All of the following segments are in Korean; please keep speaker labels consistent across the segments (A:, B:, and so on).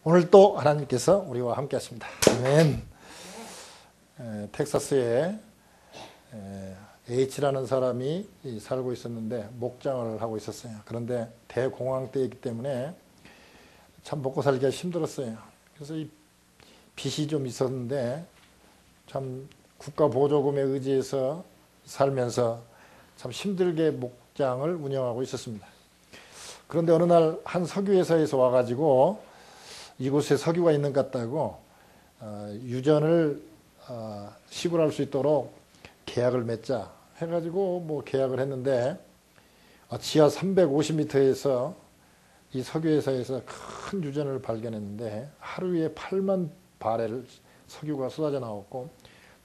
A: 오늘 또 하나님께서 우리와 함께 하십니다. 아멘. 텍사스에 H라는 사람이 살고 있었는데 목장을 하고 있었어요. 그런데 대공황 때이기 때문에 참 먹고 살기가 힘들었어요. 그래서 이 빚이 좀 있었는데 참 국가 보조금에 의지해서 살면서 참 힘들게 목장을 운영하고 있었습니다. 그런데 어느 날 한 석유회사에서 와가지고 이곳에 석유가 있는 것 같다고 유전을 시굴할 수 있도록 계약을 맺자 해가지고 뭐 계약을 했는데 지하 350m에서 이 석유회사에서 큰 유전을 발견했는데 하루에 8만 바렐 석유가 쏟아져 나왔고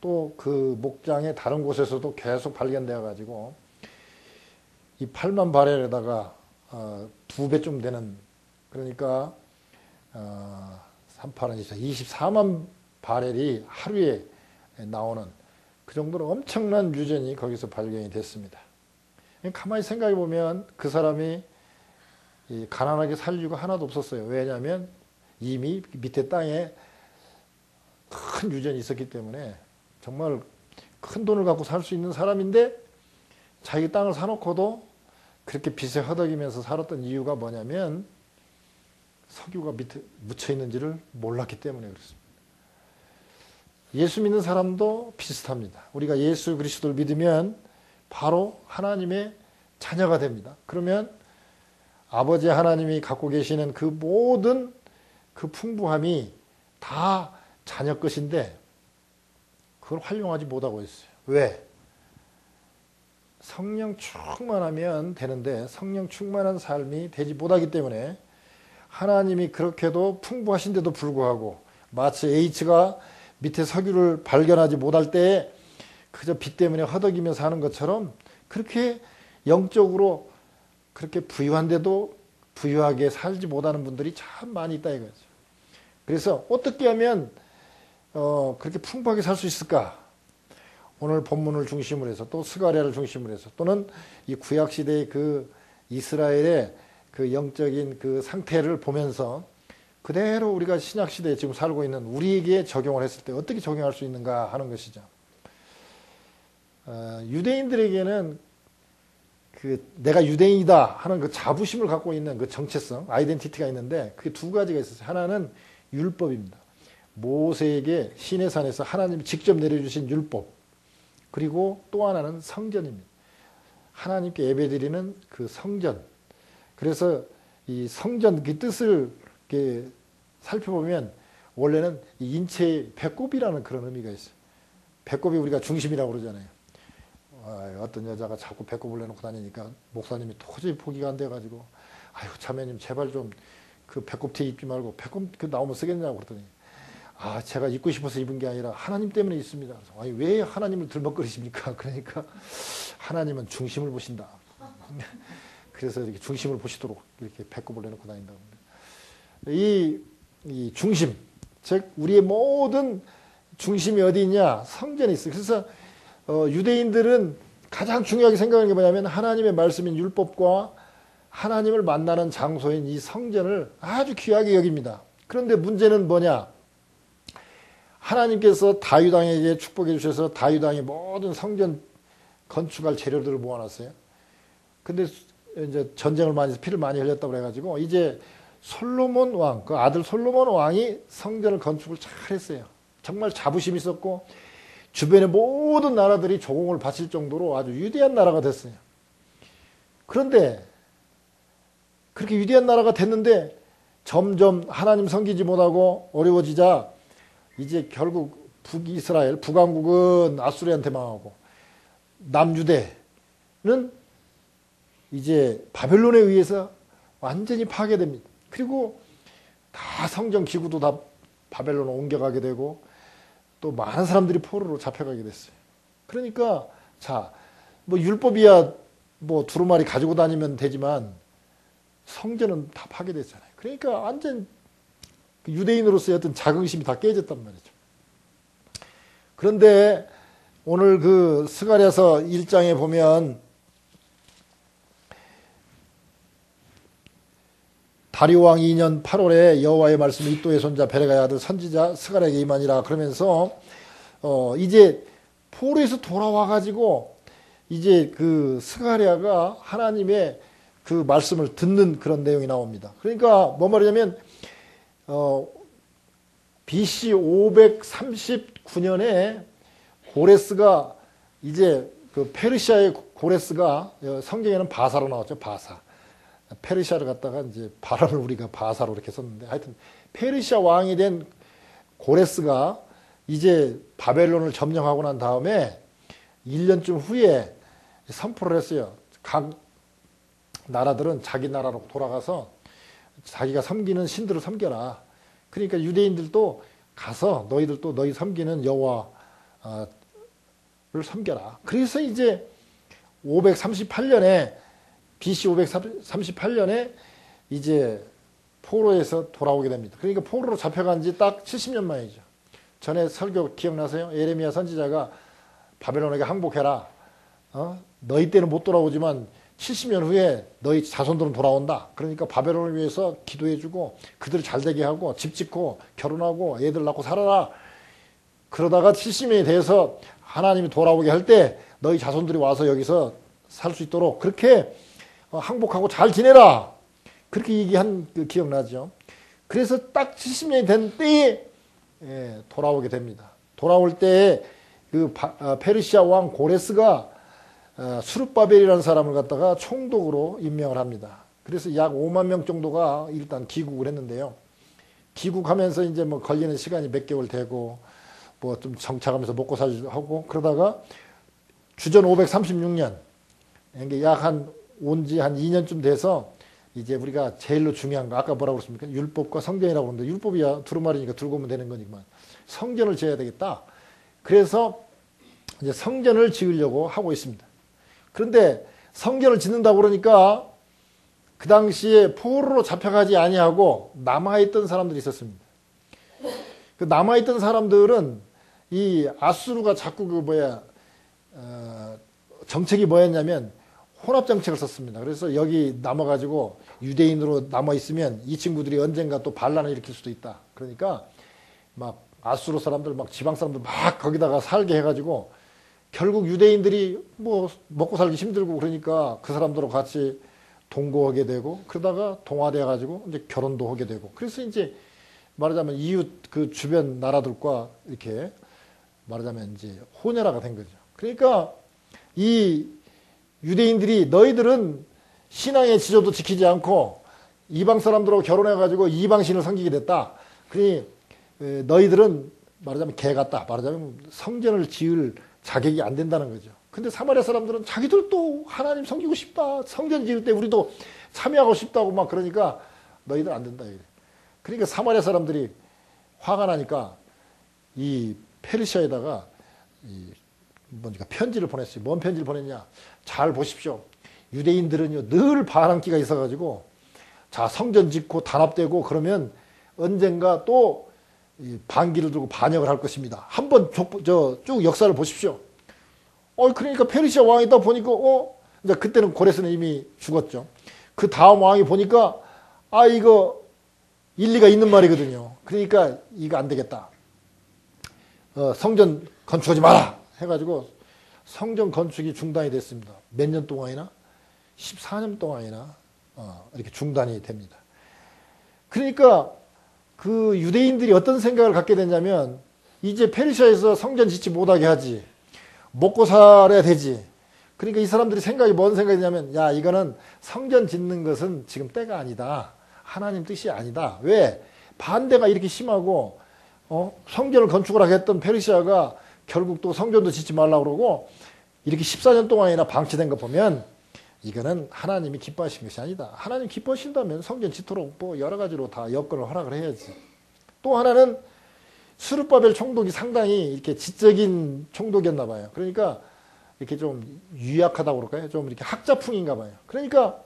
A: 또 그 목장의 다른 곳에서도 계속 발견되어 가지고 이 8만 바렐에다가 2배쯤 되는, 그러니까 38은 24만 바렐이 하루에 나오는 그 정도로 엄청난 유전이 거기서 발견이 됐습니다. 가만히 생각해 보면 그 사람이 가난하게 살 이유가 하나도 없었어요. 왜냐하면 이미 밑에 땅에 큰 유전이 있었기 때문에 정말 큰 돈을 갖고 살 수 있는 사람인데 자기 땅을 사놓고도 그렇게 빚에 허덕이면서 살았던 이유가 뭐냐면 석유가 밑에 묻혀 있는지를 몰랐기 때문에 그렇습니다. 예수 믿는 사람도 비슷합니다. 우리가 예수 그리스도를 믿으면 바로 하나님의 자녀가 됩니다. 그러면 아버지 하나님이 갖고 계시는 그 모든 그 풍부함이 다 자녀 것인데 그걸 활용하지 못하고 있어요. 왜? 성령 충만하면 되는데 성령 충만한 삶이 되지 못하기 때문에 하나님이 그렇게도 풍부하신데도 불구하고 마치 H가 밑에 석유를 발견하지 못할 때에 그저 빚 때문에 허덕이며 사는 것처럼 그렇게 영적으로 그렇게 부유한데도 부유하게 살지 못하는 분들이 참 많이 있다 이거죠. 그래서 어떻게 하면 그렇게 풍부하게 살 수 있을까? 오늘 본문을 중심으로 해서 또 스가랴를 중심으로 해서 또는 이 구약 시대의 그 이스라엘의 그 영적인 그 상태를 보면서 그대로 우리가 신약 시대에 지금 살고 있는 우리에게 적용을 했을 때 어떻게 적용할 수 있는가 하는 것이죠. 유대인들에게는 그 내가 유대인이다 하는 그 자부심을 갖고 있는 그 정체성, 아이덴티티가 있는데 그게 두 가지가 있었어요. 하나는 율법입니다. 모세에게 시내산에서 하나님이 직접 내려주신 율법. 그리고 또 하나는 성전입니다. 하나님께 예배드리는 그 성전. 그래서 이 성전 그 뜻을 이렇게 살펴보면 원래는 이 인체의 배꼽이라는 그런 의미가 있어요. 배꼽이 우리가 중심이라고 그러잖아요. 어떤 여자가 자꾸 배꼽을 내놓고 다니니까 목사님이 도저히 포기가 안 돼가지고 아유 자매님 제발 좀 그 배꼽티 입지 말고 배꼽 그 나오면 쓰겠냐고 그러더니 제가 입고 싶어서 입은 게 아니라 하나님 때문에 입습니다. 그래서, 아니 왜 하나님을 들먹거리십니까? 그러니까 하나님은 중심을 보신다. 그래서 이렇게 중심을 보시도록 이렇게 배꼽을 내놓고 다닌다고 합니다. 이 중심, 즉 우리의 모든 중심이 어디 있냐? 성전에 있어요. 그래서 유대인들은 가장 중요하게 생각하는 게 뭐냐면 하나님의 말씀인 율법과 하나님을 만나는 장소인 이 성전을 아주 귀하게 여깁니다. 그런데 문제는 뭐냐? 하나님께서 다윗 왕에게 축복해 주셔서 다윗 왕이 모든 성전 건축할 재료들을 모아놨어요. 근데 이제 전쟁을 많이 해서 피를 많이 흘렸다고 그래가지고 이제 솔로몬 왕, 그 아들 솔로몬 왕이 성전을 건축을 잘 했어요. 정말 자부심이 있었고 주변의 모든 나라들이 조공을 바칠 정도로 아주 위대한 나라가 됐어요. 그런데 그렇게 위대한 나라가 됐는데 점점 하나님 섬기지 못하고 어려워지자 이제 결국 북이스라엘, 북왕국은 아수르한테 망하고 남유대는 이제 바벨론에 의해서 완전히 파괴됩니다. 그리고 다 성전 기구도 다 바벨론으로 옮겨가게 되고 또 많은 사람들이 포로로 잡혀가게 됐어요. 그러니까 뭐 율법이야 뭐 두루마리 가지고 다니면 되지만 성전은 다 파괴됐잖아요. 그러니까 완전 유대인으로서의 어떤 자긍심이 다 깨졌단 말이죠. 그런데 오늘 그 스가랴서 1장에 보면 다리오 왕 2년 8월에 여호와의 말씀이 이도의 손자 베레가의 아들 선지자 스가랴에게 임하니라. 그러면서 이제 포로에서 돌아와 가지고 이제 그 스가랴가 하나님의 그 말씀을 듣는 그런 내용이 나옵니다. 그러니까 뭔 말이냐면 BC 539년에 고레스가 이제 그 페르시아의 고레스가 성경에는 바사로 나왔죠. 바사. 페르시아를 갖다가 이제 발음을 우리가 바사로 이렇게 썼는데 하여튼 페르시아 왕이 된 고레스가 이제 바벨론을 점령하고 난 다음에 1년쯤 후에 선포를 했어요. 각 나라들은 자기 나라로 돌아가서 자기가 섬기는 신들을 섬겨라. 그러니까 유대인들도 가서 너희들도 너희 섬기는 여호와를 섬겨라. 그래서 이제 538년에 BC 538년에 이제 포로에서 돌아오게 됩니다. 그러니까 포로로 잡혀간 지 딱 70년 만이죠. 전에 설교 기억나세요? 예레미야 선지자가 바벨론에게 항복해라. 너희 때는 못 돌아오지만 70년 후에 너희 자손들은 돌아온다. 그러니까 바벨론을 위해서 기도해주고 그들을 잘되게 하고 집 짓고 결혼하고 애들 낳고 살아라. 그러다가 70년이 돼서 하나님이 돌아오게 할 때 너희 자손들이 와서 여기서 살 수 있도록 그렇게 항복하고 잘 지내라. 그렇게 얘기한 그 기억나죠. 그래서 딱 70년이 된 때에 돌아오게 됩니다. 돌아올 때에 그 페르시아 왕 고레스가 수룹바벨이라는 사람을 갖다가 총독으로 임명을 합니다. 그래서 약 5만 명 정도가 일단 귀국을 했는데요. 귀국하면서 이제 뭐 걸리는 시간이 몇 개월 되고 뭐 좀 정착하면서 먹고 살기도 하고 그러다가 주전 536년 약 온 지 한 2년쯤 돼서 이제 우리가 제일로 중요한 거 아까 뭐라고 그랬습니까? 율법과 성전이라고 그러는데 율법이야 두루마리니까 들고 오면 되는 거니만 성전을 지어야 되겠다. 그래서 이제 성전을 지으려고 하고 있습니다. 그런데 성전을 짓는다고 그러니까 그 당시에 포로로 잡혀가지 아니하고 남아있던 사람들이 있었습니다. 그 남아있던 사람들은 이 아수르가 자꾸 정책이 뭐였냐면 혼합정책을 썼습니다. 그래서 여기 남아가지고 유대인으로 남아있으면 이 친구들이 언젠가 또 반란을 일으킬 수도 있다. 그러니까 막 아수르 사람들 막 지방 사람들 막 거기다가 살게 해가지고 결국 유대인들이 뭐 먹고 살기 힘들고 그러니까 그 사람들하고 같이 동거하게 되고 그러다가 동화돼 가지고 이제 결혼도 하게 되고 그래서 이제 말하자면 이웃 그 주변 나라들과 이렇게 말하자면 이제 혼혈화가 된 거죠. 그러니까 이 유대인들이 너희들은 신앙의 지조도 지키지 않고 이방 사람들하고 결혼해 가지고 이방신을 섬기게 됐다. 그러니 너희들은 말하자면 개 같다. 말하자면 성전을 지을 자격이 안 된다는 거죠. 근데 사마리아 사람들은 자기들도 하나님 섬기고 싶다. 성전 지을 때 우리도 참여하고 싶다고 막 그러니까 너희들 안 된다. 그러니까 사마리아 사람들이 화가 나니까 이 페르시아에다가 뭔가 편지를 보냈어요. 뭔 편지를 보냈냐. 잘 보십시오. 유대인들은요 늘 바람기가 있어가지고 자 성전 짓고 단합되고 그러면 언젠가 또 반기를 들고 반역을 할 것입니다. 한번 쭉 역사를 보십시오. 그러니까 페르시아 왕이 딱 보니까 이제 그때는 고레스는 이미 죽었죠. 그 다음 왕이 보니까 이거 일리가 있는 말이거든요. 그러니까 이거 안 되겠다. 성전 건축하지 마라 해가지고 성전 건축이 중단이 됐습니다. 몇 년 동안이나 14년 동안이나 이렇게 중단이 됩니다. 그러니까 그 유대인들이 어떤 생각을 갖게 됐냐면 이제 페르시아에서 성전 짓지 못하게 하지. 먹고 살아야 되지. 그러니까 이 사람들이 생각이 뭔 생각이냐면 야 이거는 성전 짓는 것은 지금 때가 아니다. 하나님 뜻이 아니다. 왜? 반대가 이렇게 심하고 성전을 건축을 하게 했던 페르시아가 결국 또 성전도 짓지 말라고 그러고 이렇게 14년 동안이나 방치된 거 보면 이거는 하나님이 기뻐하신 것이 아니다. 하나님 기뻐하신다면 성전 짓도록 뭐 여러 가지로 다 여건을 허락을 해야지. 또 하나는 수르바벨 총독이 상당히 이렇게 지적인 총독이었나 봐요. 그러니까 이렇게 좀 유약하다고 그럴까요? 좀 이렇게 학자풍인가 봐요. 그러니까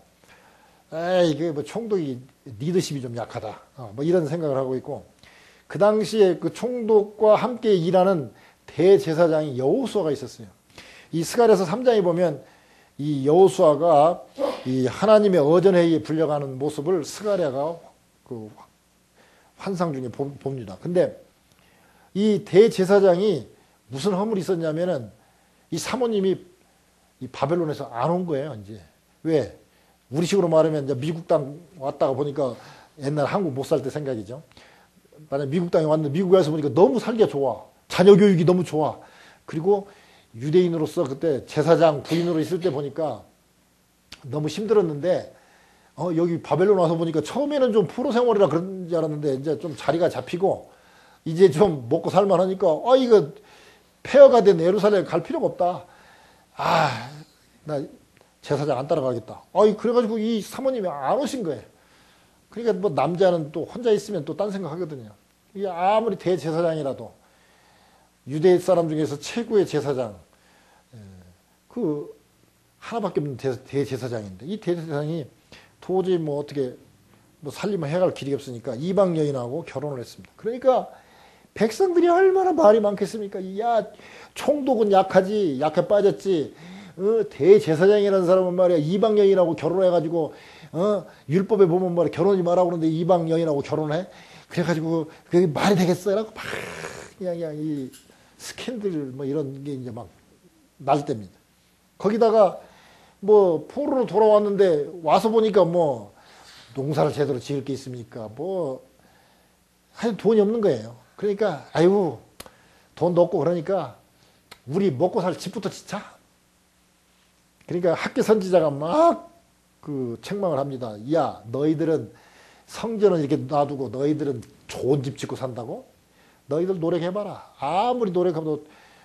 A: 이게 뭐 총독이 리더십이 좀 약하다. 뭐 이런 생각을 하고 있고 그 당시에 그 총독과 함께 일하는 대제사장이 여호수아가 있었어요. 이 스가랴서 3장에 보면 이 여호수아가 이 하나님의 어전회의에 불려가는 모습을 스가랴가 그 환상 중에 봅니다. 근데 이 대제사장이 무슨 허물이 있었냐면은 이 사모님이 이 바벨론에서 안 온 거예요, 이제. 왜? 우리식으로 말하면 이제 미국 땅 왔다가 보니까 옛날 한국 못 살 때 생각이죠. 만약 미국 땅에 왔는데 미국에 와서 보니까 너무 살기가 좋아. 자녀 교육이 너무 좋아. 그리고 유대인으로서 그때 제사장 부인으로 있을 때 보니까 너무 힘들었는데 여기 바벨론 와서 보니까 처음에는 좀 포로 생활이라 그런 줄 알았는데 이제 좀 자리가 잡히고 이제 좀 먹고 살만하니까 이거 폐허가 된 예루살렘에 갈 필요가 없다. 나 제사장 안 따라가겠다. 그래가지고 이 사모님이 안 오신 거예요. 그러니까 뭐 남자는 또 혼자 있으면 또 딴 생각 하거든요. 이게 아무리 대제사장이라도 유대 사람 중에서 최고의 제사장, 그 하나밖에 없는 대제사장인데 이 대제사장이 도저히 뭐 어떻게 뭐 살림을 해갈 길이 없으니까 이방 여인하고 결혼을 했습니다. 그러니까 백성들이 얼마나 말이 많겠습니까? 야, 총독은 약하지, 약해 빠졌지. 대제사장이라는 사람은 말이야 이방 여인하고 결혼해가지고 율법에 보면 말이야 결혼하지 말라고 그러는데 이방 여인하고 결혼해? 그래가지고 그게 말이 되겠어요? 라고 막 그냥 이 스캔들 뭐 이런 게 이제 막 날 때입니다. 거기다가 뭐 포로로 돌아왔는데 와서 보니까 뭐 농사를 제대로 지을 게 있습니까? 뭐 하여튼 돈이 없는 거예요. 그러니까 아유 돈도 없고 그러니까 우리 먹고 살 집부터 짓자. 그러니까 학계 선지자가 막 그 책망을 합니다. 야, 너희들은 성전을 이렇게 놔두고 너희들은 좋은 집 짓고 산다고? 너희들 노력해봐라. 아무리 노력해도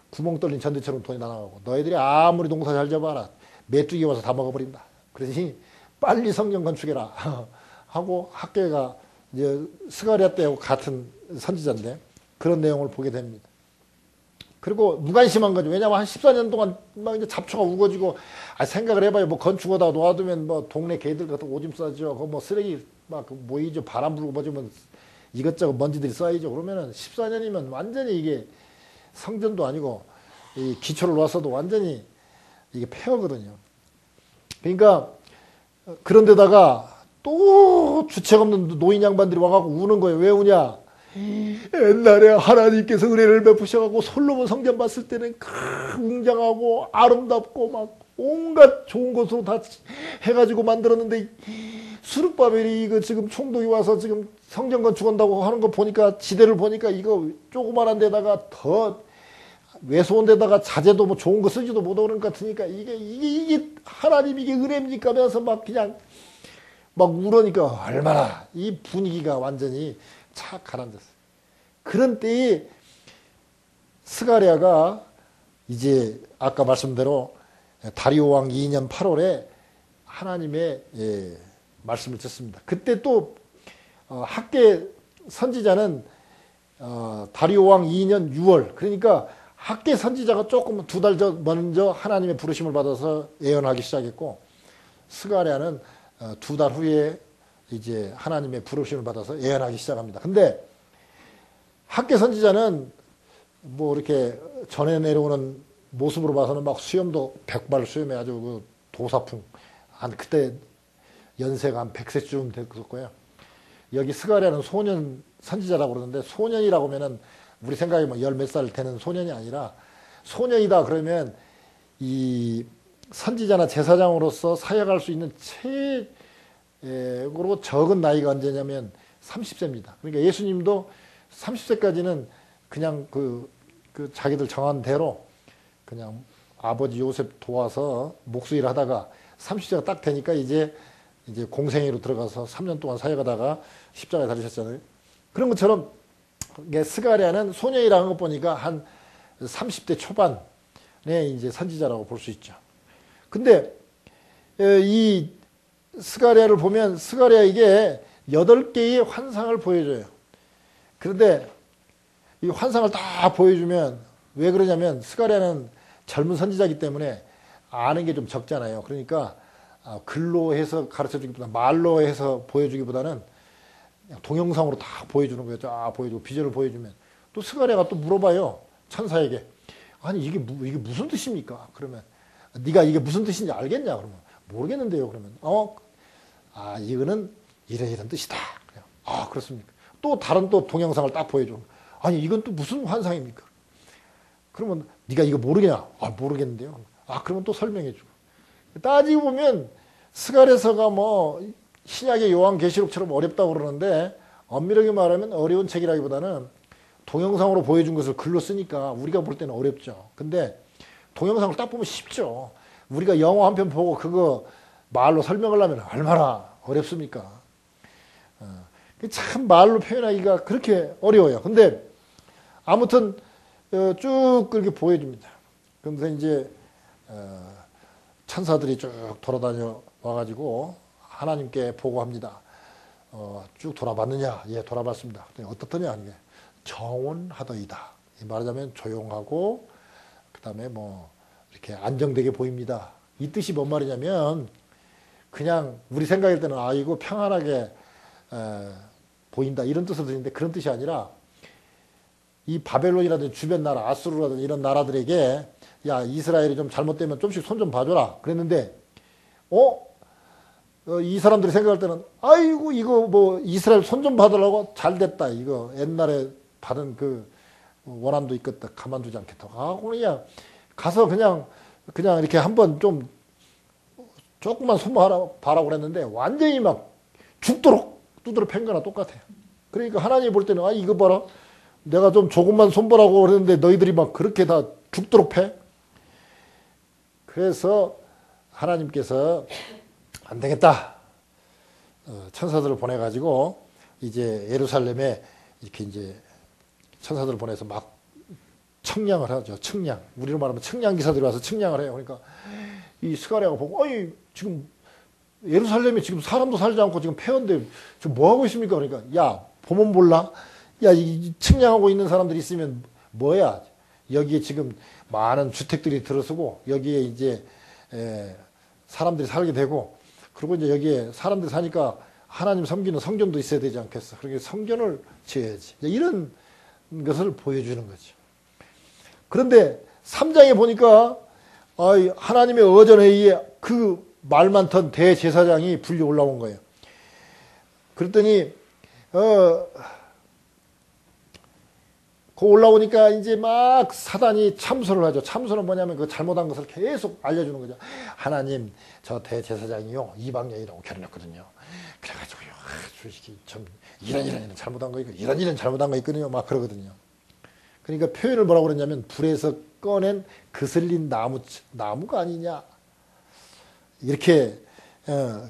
A: 구멍 뚫린 전대처럼 돈이 나가고 너희들이 아무리 농사 잘 져봐라. 메뚜기 와서 다 먹어버린다. 그러니 빨리 성전 건축해라. 하고 학계가 이제 스가랴 때하고 같은 선지자인데 그런 내용을 보게 됩니다. 그리고 무관심한 거죠. 왜냐하면 한 14년 동안 막 이제 잡초가 우거지고, 생각을 해봐요. 뭐 건축하다가 놓아두면 뭐 동네 개들 같은 오줌 싸죠. 그 뭐 쓰레기 막 모이죠. 바람 불고 뭐지면 이것저것 먼지들이 쌓이죠. 그러면은 14년이면 완전히 이게 성전도 아니고 이 기초를 놨어도 완전히 이게 폐허거든요. 그러니까 그런데다가 또 주책 없는 노인 양반들이 와갖고 우는 거예요. 왜 우냐? 옛날에 하나님께서 은혜를 베푸셔가지고 솔로몬 성전 봤을 때는 웅장하고 아름답고 막 온갖 좋은 것으로 다 해가지고 만들었는데 수르바벨이 이거 지금 총독이 와서 지금 성전 건축한다고 하는 거 보니까 지대를 보니까 이거 조그만한 데다가 더 외소한 데다가 자재도 뭐 좋은 거 쓰지도 못하고 그런 것 같으니까 이게 하나님 이게 은혜입니까 하면서 막 그냥 막 울으니까 얼마나 이 분위기가 완전히 착 가라앉았어요. 그런 때에 스가랴가 이제 아까 말씀대로 다리오 왕 2년 8월에 하나님의 말씀을 듣습니다. 그때 또 학계 선지자는 다리오 왕 2년 6월 그러니까 학계 선지자가 조금 2달 먼저 하나님의 부르심을 받아서 예언하기 시작했고 스가랴는 2달 후에 이제 하나님의 부르심을 받아서 예언하기 시작합니다. 근데 학계 선지자는 뭐 이렇게 전해 내려오는 모습으로 봐서는 막 수염도 100발 수염에 아주 그 도사풍 한 그때 연세가 한 100세쯤 됐을 거예요. 여기 스가랴는 소년 선지자라고 그러는데 소년이라고 하면은 우리 생각에 뭐 열 몇 살 되는 소년이 아니라 소년이다 그러면 이 선지자나 제사장으로서 사역할 수 있는 최고로 적은 나이가 언제냐면 30세입니다. 그러니까 예수님도 30세까지는 그냥 그 자기들 정한 대로 그냥 아버지 요셉 도와서 목수일 하다가 30세가 딱 되니까 이제 공생애로 들어가서 3년 동안 사역하다가 십자가에 달리셨잖아요. 그런 것처럼 스가랴는 소년이라는 것 보니까 한 30대 초반에 이제 선지자라고 볼 수 있죠. 근데 이 스가랴를 보면 스가랴에게 8개의 환상을 보여줘요. 그런데 이 환상을 다 보여주면 왜 그러냐면 스가랴는 젊은 선지자이기 때문에 아는 게 좀 적잖아요. 그러니까 글로 해서 가르쳐주기보다 말로 해서 보여주기보다는 동영상으로 다 보여주는 거예요. 쫙 보여주고 비전을 보여주면 또 스가랴가 또 물어봐요. 천사에게 아니 이게 무슨 뜻입니까? 그러면 네가 이게 무슨 뜻인지 알겠냐? 그러면 모르겠는데요. 그러면 이거는 이런 뜻이다. 아, 그렇습니까? 또 다른 또 동영상을 딱 보여줘. 아니, 이건 또 무슨 환상입니까? 그러면 네가 이거 모르겠냐? 아, 모르겠는데요. 아, 그러면 또 설명해 주고. 따지고 보면 스가랴서가 뭐 신약의 요한계시록처럼 어렵다고 그러는데 엄밀하게 말하면 어려운 책이라기보다는 동영상으로 보여준 것을 글로 쓰니까 우리가 볼 때는 어렵죠. 근데 동영상을 딱 보면 쉽죠. 우리가 영화 한 편 보고 그거 말로 설명을 하면 얼마나 어렵습니까? 참 말로 표현하기가 그렇게 어려워요. 근데 아무튼 쭉 그렇게 보여줍니다. 그러면서 이제 천사들이 쭉 돌아다녀 와가지고 하나님께 보고합니다. 쭉 돌아봤느냐? 예, 돌아봤습니다. 어떻더냐? 이게 정온하더이다. 말하자면 조용하고 그 다음에 뭐 이렇게 안정되게 보입니다. 이 뜻이 뭔 말이냐면 그냥 우리 생각할 때는 아 이거 평안하게 보인다 이런 뜻으로 들리는데 그런 뜻이 아니라 이 바벨론이라든지 주변 나라 아수르라든지 이런 나라들에게 야 이스라엘이 좀 잘못되면 좀씩 손 좀 봐줘라 그랬는데 이 사람들이 생각할 때는 아이고 이거 뭐 이스라엘 손 좀 봐달라고 잘됐다 이거 옛날에 받은 그 원한도 있겠다 가만두지 않겠다 하고 그냥 가서 그냥 이렇게 한번 좀 조금만 손 봐라고 그랬는데 완전히 막 죽도록 두드러 팬 거나 똑같아요. 그러니까 하나님이 볼 때는 아 이거 봐라 내가 좀 조금만 손 보라고 그랬는데 너희들이 막 그렇게 다 죽도록 패. 그래서 하나님께서 안 되겠다. 천사들을 보내가지고 이제 예루살렘에 이렇게 이제 천사들을 보내서 막 청량을 하죠. 청량. 우리로 말하면 청량 기사들이 와서 청량을 해요. 그러니까 이 스가랴가 보고 아니 지금 예루살렘에 지금 사람도 살지 않고 지금 폐허인데 지금 뭐 하고 있습니까? 그러니까 야 보면 몰라. 야 이 청량하고 있는 사람들이 있으면 뭐야? 여기에 지금 많은 주택들이 들어서고 여기에 이제 사람들이 살게 되고 그리고 이제 여기에 사람들이 사니까 하나님 섬기는 성전도 있어야 되지 않겠어? 그러니까 성전을 지어야지. 이런 것을 보여주는 거죠. 그런데 3장에 보니까 하나님의 어전회의에 그 말 많던 대제사장이 불려 올라온 거예요. 그랬더니 그 올라오니까 이제 막 사단이 참소를 하죠. 참소는 뭐냐면 그 잘못한 것을 계속 알려주는 거죠. 하나님, 저 대제사장이요 이방 여인하고 결혼했거든요. 그래가지고요, 솔직히 좀 이런 잘못한 거 있고 이런 잘못한 거 있거든요. 막 그러거든요. 그러니까 표현을 뭐라고 그랬냐면 불에서 꺼낸 그슬린 나무가 아니냐. 이렇게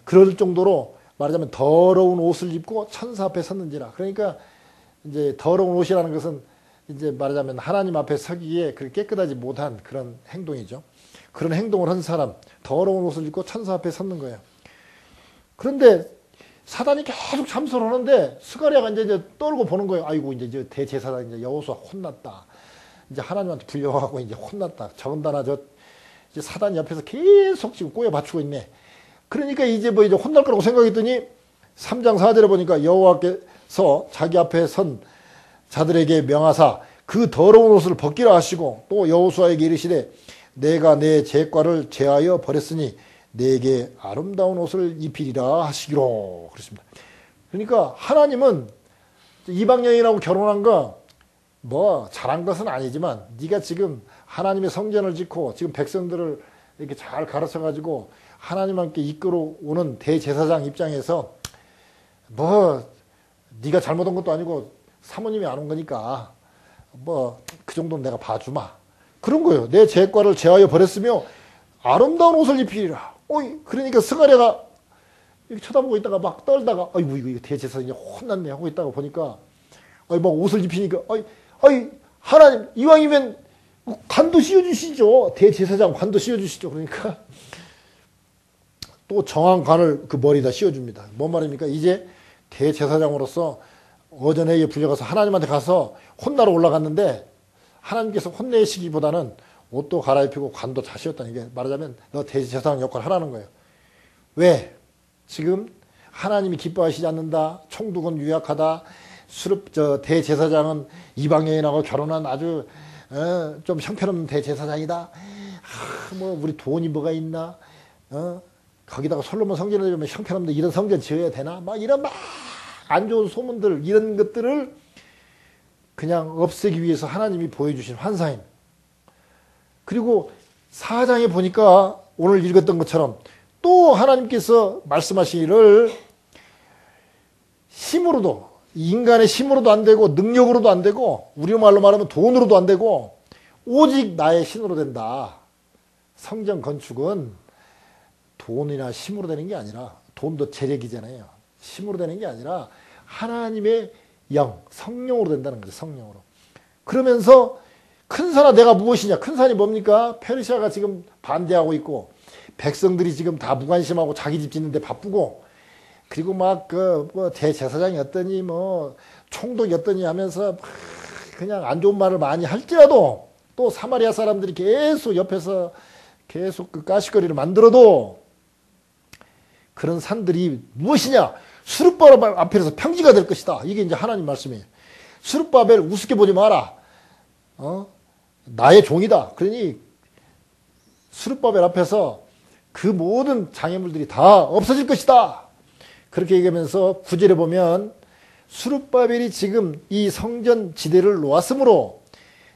A: 그럴 정도로 말하자면 더러운 옷을 입고 천사 앞에 섰는지라. 그러니까 이제 더러운 옷이라는 것은 이제 말하자면 하나님 앞에 서기에 그렇게 깨끗하지 못한 그런 행동이죠. 그런 행동을 한 사람, 더러운 옷을 입고 천사 앞에 섰는 거예요. 그런데 사단이 계속 참소를 하는데 스가랴가 이제 떨고 보는 거예요. 아이고 이제 저 대제사장 이제 여호수아 혼났다. 이제 하나님한테 불려가고 이제 혼났다. 저건다나 이제 사단이 옆에서 계속 지금 꼬여 받치고 있네. 그러니까 이제 뭐 이제 혼날 거라고 생각했더니 3장 4절에 보니까 여호와께서 자기 앞에 선 자들에게 명하사 그 더러운 옷을 벗기라 하시고 또 여호수아에게 이르시되 내가 내 죄과를 제하여 버렸으니 내게 아름다운 옷을 입히리라 하시기로 그렇습니다. 그러니까 하나님은 이방 여인하고 결혼한 거 뭐 잘한 것은 아니지만 네가 지금 하나님의 성전을 짓고 지금 백성들을 이렇게 잘 가르쳐 가지고 하나님 함께 이끌어오는 대제사장 입장에서 뭐 네가 잘못한 것도 아니고 사모님이 안 온 거니까 뭐 그 정도는 내가 봐주마 그런 거예요. 내 죄과를 제하여 버렸으며 아름다운 옷을 입히리라. 그러니까 스가랴가 이렇게 쳐다보고 있다가 막 떨다가 아이고 이거 대제사장이 혼났네 하고 있다가 보니까 막 옷을 입히니까 하나님 이왕이면 관도 씌워주시죠. 대제사장 관도 씌워주시죠. 그러니까 또 정한 관을 그 머리에다 씌워줍니다. 뭔 말입니까? 이제 대제사장으로서 어전회의에 불려가서 하나님한테 가서 혼나러 올라갔는데 하나님께서 혼내시기보다는 옷도 갈아입히고 관도 다 씌웠다는 게 말하자면 너 대제사장 역할을 하라는 거예요. 왜? 지금 하나님이 기뻐하시지 않는다. 총독은 유약하다. 대제사장은 이방 여인하고 결혼한 아주 좀 형편없는 대제사장이다. 뭐 우리 돈이 뭐가 있나? 거기다가 솔로몬 성전을 지으면 형편없는 이런 성전 지어야 되나? 막 이런 안 좋은 소문들 이런 것들을 그냥 없애기 위해서 하나님이 보여주신 환상입니다. 그리고 4장에 보니까 오늘 읽었던 것처럼 또 하나님께서 말씀하시기를 힘으로도, 인간의 힘으로도 안 되고 능력으로도 안 되고 우리말로 말하면 돈으로도 안 되고 오직 나의 신으로 된다. 성전 건축은 돈이나 힘으로 되는 게 아니라, 돈도 재력이잖아요. 힘으로 되는 게 아니라 하나님의 영, 성령으로 된다는 거죠. 성령으로. 그러면서 큰 산아 내가 무엇이냐? 큰 산이 뭡니까? 페르시아가 지금 반대하고 있고 백성들이 지금 다 무관심하고 자기 집 짓는데 바쁘고, 그리고 막 뭐 대제사장이 어떠니 뭐 총독이 어떠니 하면서 그냥 안 좋은 말을 많이 할지라도, 또 사마리아 사람들이 계속 옆에서 계속 그 가시거리를 만들어도 그런 산들이 무엇이냐? 스룹바벨 앞에서 평지가 될 것이다. 이게 이제 하나님 말씀이에요. 스룹바벨 우습게 보지 마라. 나의 종이다. 그러니 스룹바벨 앞에서 그 모든 장애물들이 다 없어질 것이다. 그렇게 얘기하면서 9절에 보면 스룹바벨이 지금 이 성전 지대를 놓았으므로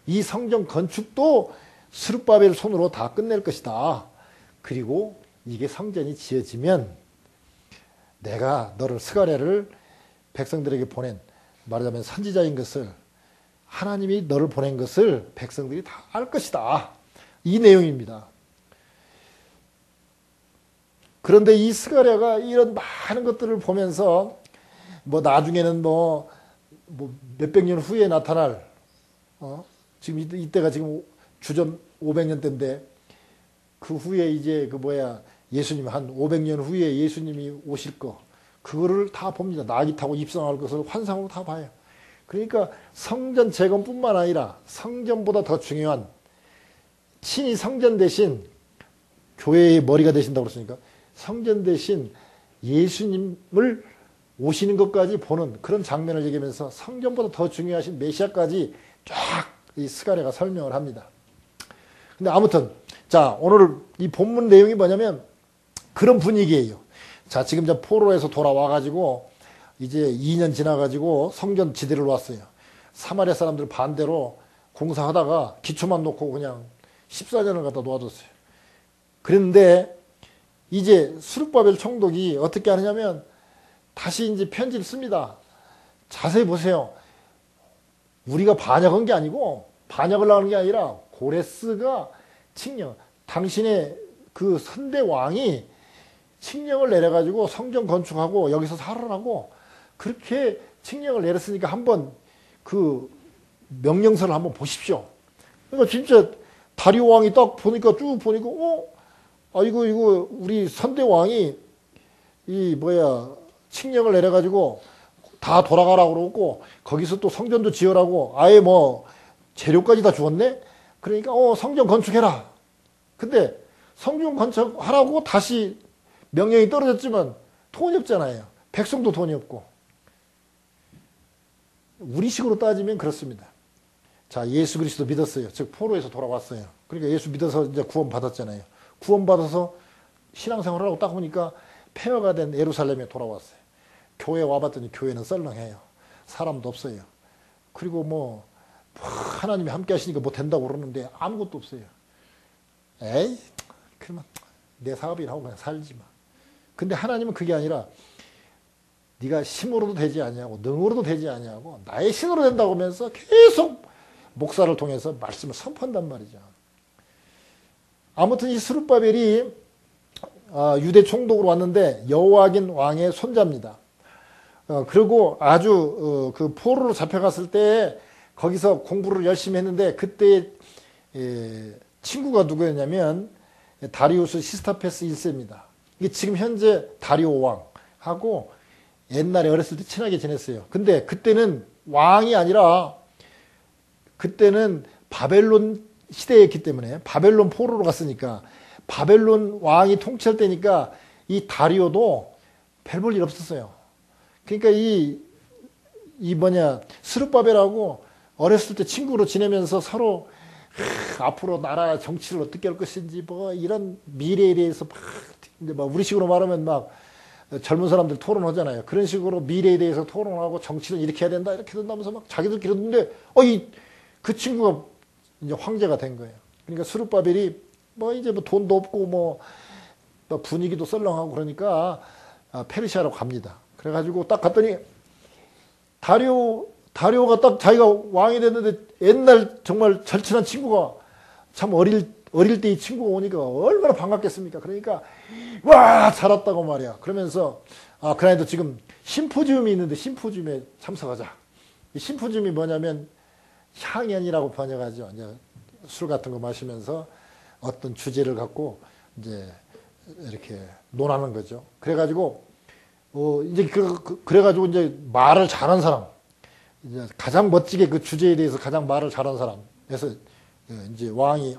A: 이 성전 건축도 스룹바벨 손으로 다 끝낼 것이다. 그리고 이게 성전이 지어지면 내가 너를 스가랴를 백성들에게 보낸, 말하자면 선지자인 것을, 하나님이 너를 보낸 것을 백성들이 다 알 것이다. 이 내용입니다. 그런데 이 스가랴가 이런 많은 것들을 보면서 뭐 나중에는 뭐 몇백 년 후에 나타날, 지금 이때가 지금 주전 500년 때인데 그 후에 이제 예수님 한 500년 후에 예수님이 오실 거, 그거를 다 봅니다. 나귀 타고 입성할 것을 환상으로 다 봐요. 그러니까 성전 재건뿐만 아니라 성전보다 더 중요한, 친히 성전 대신 교회의 머리가 되신다고 그랬으니까 성전 대신 예수님을 오시는 것까지 보는 그런 장면을 얘기하면서 성전보다 더 중요하신 메시아까지 쫙 이 스가랴가 설명을 합니다. 근데 아무튼 자, 오늘 이 본문 내용이 뭐냐면 그런 분위기예요. 자, 지금 저 포로에서 돌아와가지고 이제 2년 지나가지고 성전 지대를 놓았어요. 사마리아 사람들 반대로 공사하다가 기초만 놓고 그냥 14년을 갖다 놓아뒀어요. 그런데 이제 스룹바벨 총독이 어떻게 하느냐면 다시 이제 편지를 씁니다. 자세히 보세요. 우리가 반역한 게 아니고, 반역을 하는 게 아니라 고레스가 칙령, 당신의 그 선대 왕이 칙령을 내려가지고 성전 건축하고 여기서 살아라고 그렇게 칙령을 내렸으니까 한번 그 명령서를 한번 보십시오. 그러니까 진짜 다리오 왕이 딱 보니까 쭉 보니까 이거 우리 선대 왕이 칙령을 내려가지고 다 돌아가라고 그러고 거기서 또 성전도 지으라고 아예 뭐 재료까지 다 주었네. 그러니까 성전 건축해라. 근데 성전 건축하라고 다시 명령이 떨어졌지만 돈이 없잖아요. 백성도 돈이 없고. 우리식으로 따지면 그렇습니다. 자, 예수 그리스도 믿었어요. 즉 포로에서 돌아왔어요. 그러니까 예수 믿어서 이제 구원 받았잖아요. 구원 받아서 신앙생활을 하고 딱 보니까 폐허가 된 예루살렘에 돌아왔어요. 교회 와봤더니 교회는 썰렁해요. 사람도 없어요. 그리고 뭐 하나님이 함께 하시니까 뭐 된다고 그러는데 아무것도 없어요. 에이, 그러면 내 사업이나 하고 그냥 살지 마. 근데 하나님은 그게 아니라 네가 힘으로도 되지 아니하고 능으로도 되지 아니하고 나의 신으로 된다고 하면서 계속 목사를 통해서 말씀을 선포한단 말이죠. 아무튼 이 스룹바벨이 유대 총독으로 왔는데 여호와긴 왕의 손자입니다. 그리고 아주 그 포로로 잡혀갔을 때 거기서 공부를 열심히 했는데 그때 친구가 누구였냐면 다리우스 시스타페스 1세입니다. 이게 지금 현재 다리오 왕하고 옛날에 어렸을 때 친하게 지냈어요. 근데 그때는 왕이 아니라 그때는 바벨론 시대였기 때문에 바벨론 포로로 갔으니까 바벨론 왕이 통치할 때니까 이 다리오도 별 볼 일 없었어요. 그러니까 스룹바벨하고 어렸을 때 친구로 지내면서 서로 앞으로 나라 정치를 어떻게 할 것인지 뭐 이런 미래에 대해서 막 우리식으로 말하면 막 젊은 사람들 토론하잖아요. 그런 식으로 미래에 대해서 토론하고 정치는 이렇게 해야 된다, 이렇게 된다면서 막 자기들끼리 했는데, 그 친구가 이제 황제가 된 거예요. 그러니까 스룹바벨이 이제 돈도 없고 또 분위기도 썰렁하고 그러니까 페르시아로 갑니다. 그래가지고 딱 갔더니 다리오가 딱 자기가 왕이 됐는데 옛날 정말 절친한 친구가 참 어릴 때 이 친구가 오니까 얼마나 반갑겠습니까? 그러니까 와 잘 왔다고 말이야. 그러면서 그날도 지금 심포지움이 있는데 심포지움에 참석하자. 이 심포지움이 뭐냐면 향연이라고 번역하죠. 이제 술 같은 거 마시면서 어떤 주제를 갖고 이제 이렇게 논하는 거죠. 그래가지고 이제 그래가지고 이제 말을 잘한 사람, 이제 가장 멋지게 그 주제에 대해서 가장 말을 잘한 사람에서 이제 왕이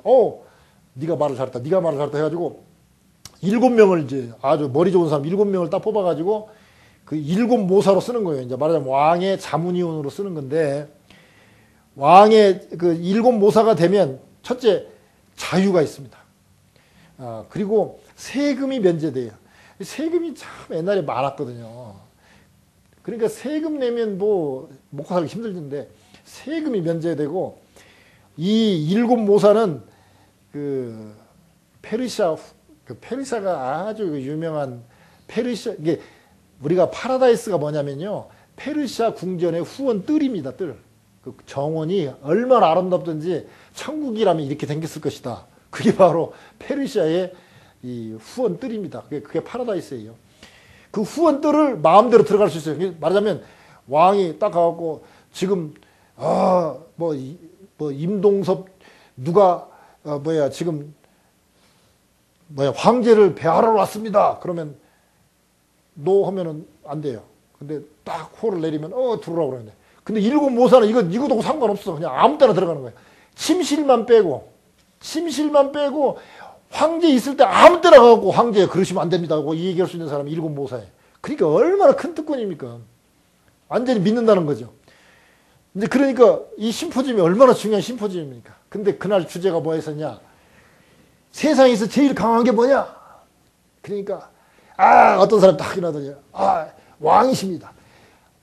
A: 네가 말을 잘했다, 네가 말을 잘했다 해가지고 7명을 이제 아주 머리 좋은 사람 7명을 딱 뽑아가지고 그 7모사로 쓰는 거예요. 이제 말하자면 왕의 자문위원으로 쓰는 건데 왕의 그 7모사가 되면 첫째 자유가 있습니다. 그리고 세금이 면제돼요. 세금이 참 옛날에 많았거든요. 그러니까 세금 내면 먹고 살기 힘들던데 세금이 면제되고 이 7모사는 그 페르시아가 아주 유명한 이게 우리가 파라다이스가 뭐냐면요. 페르시아 궁전의 후원 뜰입니다. 뜰. 그 정원이 얼마나 아름답든지 천국이라면 이렇게 생겼을 것이다. 그게 바로 페르시아의 이 후원 뜰입니다. 그게 파라다이스예요. 그 후원 뜰을 마음대로 들어갈 수 있어요. 말하자면 왕이 딱 가갖고 지금 임동섭 누가 지금 황제를 배하러 왔습니다. 그러면 노 하면은 안 돼요. 근데 딱 호를 내리면 들어오라고 그러는데 근데 7모사는 이거도 상관없어. 그냥 아무 때나 들어가는 거예요. 침실만 빼고 황제 있을 때 아무 때나 가고 황제 그러시면 안 됩니다 하고 이 얘기할 수 있는 사람이 7모사예요. 그러니까 얼마나 큰 특권입니까? 완전히 믿는다는 거죠. 이제 그러니까 이 심포지움이 얼마나 중요한 심포지움입니까? 근데 그날 주제가 뭐였었냐? 세상에서 제일 강한 게 뭐냐? 그러니까 어떤 사람이 딱 일어나더니 왕이십니다.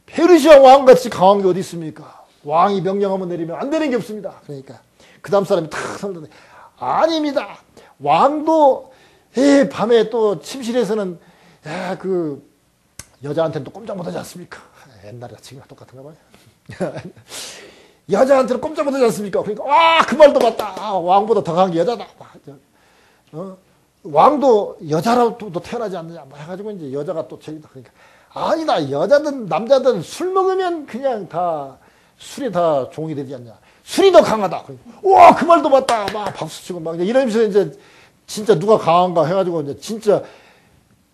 A: 페르시아 왕같이 강한 게 어디 있습니까? 왕이 명령하면 내리면 안 되는 게 없습니다. 그러니까 그 다음 사람이 탁 설더니 아닙니다. 왕도 밤에 또 침실에서는 그 여자한테는 또 꼼짝 못하지 않습니까? 옛날에 지금이랑 똑같은가 봐요. 여자한테는 꼼짝 못하지 않습니까? 그러니까 그 말도 맞다. 왕보다 더 강한 게 여자다. 왕도 여자라도 태어나지 않느냐 해가지고 이제 여자가 또 제기다. 그러니까 아니다. 여자든 남자든 술 먹으면 그냥 다 술에 다 종이 되지 않냐. 술이 더 강하다. 와, 그 말도 맞다. 막 박수치고 막 이러면서 이제 진짜 누가 강한가 해가지고 이제 진짜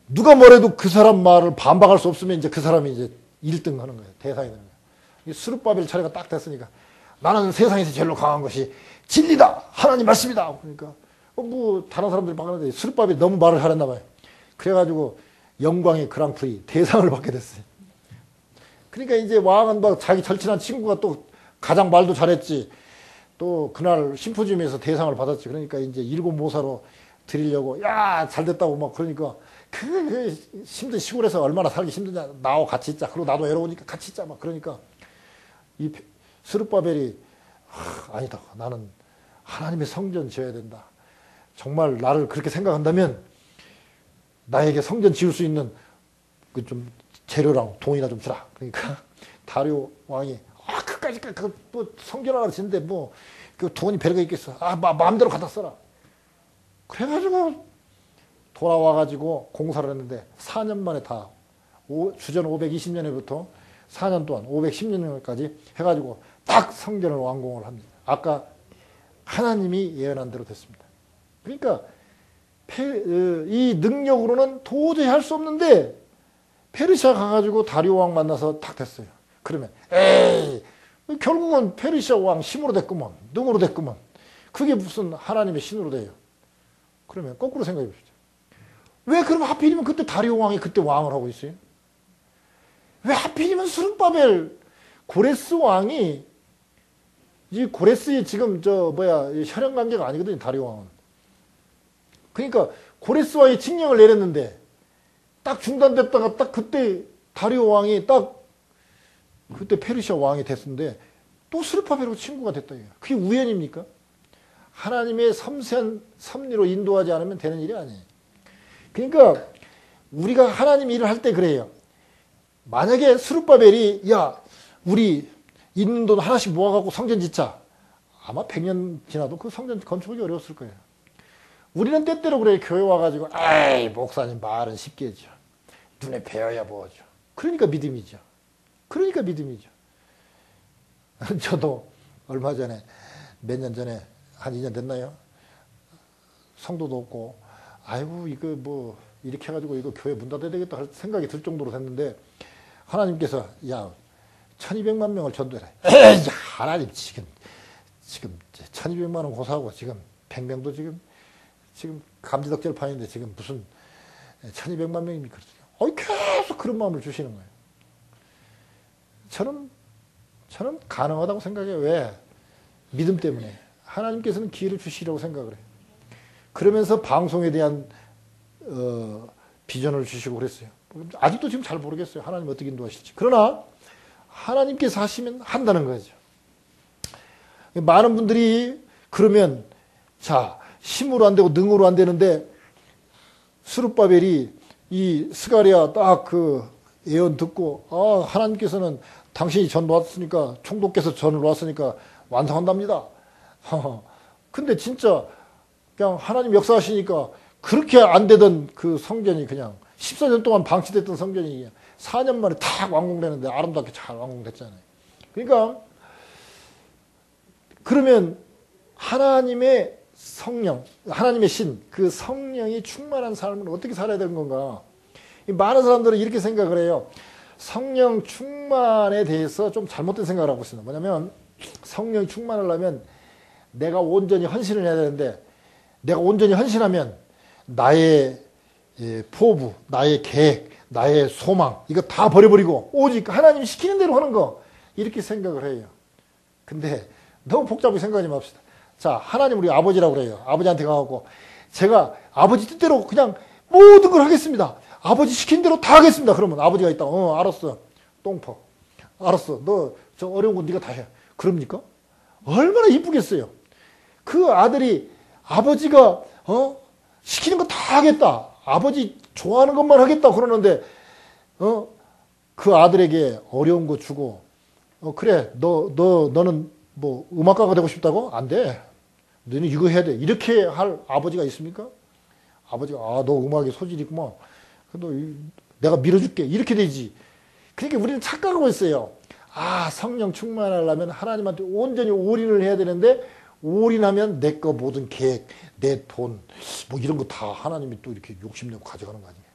A: 누가 뭐래도 그 사람 말을 반박할 수 없으면 이제 그 사람이 이제 1등 하는 거예요. 대상이 되는 거예요. 스룹바벨 차례가 딱 됐으니까 나는 세상에서 제일로 강한 것이 진리다. 하나님 말씀이다. 그러니까 다른 사람들이 막 하는데 스룹바벨이 너무 말을 잘했나 봐요. 그래가지고 영광의 그랑프리 대상을 받게 됐어요. 그러니까 이제 왕은 막 자기 절친한 친구가 또 가장 말도 잘했지. 또 그날 심포지움에서 대상을 받았지. 그러니까 이제 7모사로 드리려고 잘 됐다고 막 그러니까 그 힘든 시골에서 얼마나 살기 힘드냐. 나와 같이 있자. 그리고 나도 외로우니까 같이 있자. 막 그러니까 이 스룹바벨이 아니다. 나는 하나님의 성전 지어야 된다. 정말 나를 그렇게 생각한다면 나에게 성전 지을 수 있는 그 좀 재료랑 돈이나 좀 주라. 그러니까 다리오 왕이 그까지 뭐 성전 하나 짓는데 그 돈이 별거 있겠어. 마음대로 갖다 써라. 그래가지고 돌아와가지고 공사를 했는데 4년 만에 다 주전 520년에부터 4년 동안 510년까지 해가지고 딱 성전을 완공을 합니다. 아까 하나님이 예언한 대로 됐습니다. 그러니까 이 능력으로는 도저히 할 수 없는데 페르시아 가가지고 다리오 왕 만나서 딱 됐어요. 그러면 결국은 페르시아 왕 힘으로 됐구먼. 능으로 됐구먼. 그게 무슨 하나님의 신으로 돼요. 그러면 거꾸로 생각해 봅시다. 왜 그럼 하필이면 그때 다리오 왕이 그때 왕을 하고 있어요? 왜 하필이면 스룹바벨 고레스 왕이 이 고레스의 지금 혈연 관계가 아니거든요. 다리오 왕은. 그러니까 고레스 왕이 칙령을 내렸는데 딱 중단됐다가 딱 그때 다리오 왕이 딱 그때 페르시아 왕이 됐는데 또 스룹바벨하고 친구가 됐다. 그게 우연입니까? 하나님의 섬세한 섭리로 인도하지 않으면 되는 일이 아니에요. 그러니까 우리가 하나님 일을 할 때 그래요. 만약에 스룹바벨이 야 우리 있는 돈 하나씩 모아갖고 성전 짓자. 아마 100년 지나도 그 성전 건축하기 어려웠을 거예요. 우리는 때때로 그래. 교회 와가지고 에이 목사님 말은 쉽게 해줘. 눈에 배어야 뭐죠. 그러니까 믿음이죠. 그러니까 믿음이죠. 저도 얼마 전에 몇 년 전에 한 2년 됐나요? 성도도 없고 아이고 이거 뭐 이렇게 해가지고 이거 교회 문 닫아야 되겠다 할 생각이 들 정도로 됐는데 하나님께서 야 1200만 명을 전도해라. 에이 하나님 지금 1200만 원 고사하고 지금 100명도 지금 감지덕절판인데 지금 무슨 1200만 명입니까? 계속 그런 마음을 주시는 거예요. 저는 가능하다고 생각해요. 왜? 믿음 때문에. 하나님께서는 기회를 주시려고 생각을 해요. 그러면서 방송에 대한 비전을 주시고 그랬어요. 아직도 지금 잘 모르겠어요. 하나님 어떻게 인도하실지. 그러나 하나님께서 하시면 한다는 거죠. 많은 분들이 그러면 자 힘으로 안 되고 능으로 안 되는데 스룹바벨이 이 스가랴 딱 그 예언 듣고 하나님께서는 당신이 전 놓았으니까 총독께서 전을 놓았으니까 완성한답니다. 근데 진짜 그냥 하나님 역사하시니까 그렇게 안 되던 그 성전이 그냥 14년 동안 방치됐던 성전이 4년 만에 탁 완공되는데 아름답게 잘 완공됐잖아요. 그러니까 그러면 하나님의 성령, 하나님의 신, 그 성령이 충만한 삶을 어떻게 살아야 되는 건가? 많은 사람들은 이렇게 생각을 해요. 성령 충만에 대해서 좀 잘못된 생각을 하고 있습니다. 뭐냐면 성령이 충만하려면 내가 온전히 헌신을 해야 되는데 내가 온전히 헌신하면 나의 포부, 나의 계획, 나의 소망 이거 다 버려버리고 오직 하나님이 시키는 대로 하는 거 이렇게 생각을 해요. 근데 너무 복잡하게 생각하지 맙시다. 자, 하나님 우리 아버지라고 그래요. 아버지한테 가고 제가 아버지 뜻대로 그냥 모든 걸 하겠습니다. 아버지 시킨 대로 다 하겠습니다. 그러면 아버지가 있다. 알았어. 똥퍼. 알았어. 너 저 어려운 건 네가 다 해. 그럽니까? 얼마나 이쁘겠어요. 그 아들이 아버지가 시키는 거 다 하겠다. 아버지 좋아하는 것만 하겠다 그러는데 그 아들에게 어려운 거 주고 그래 너는 뭐 음악가가 되고 싶다고? 안 돼. 너는 이거 해야 돼. 이렇게 할 아버지가 있습니까? 아버지가 너 음악에 소질이 있구만. 너 내가 밀어줄게. 이렇게 되지. 그러니까 우리는 착각하고 있어요. 성령 충만하려면 하나님한테 온전히 올인을 해야 되는데 올인하면 내 거 모든 계획, 내 돈, 뭐 이런 거 다 하나님이 또 이렇게 욕심내고 가져가는 거 아니에요.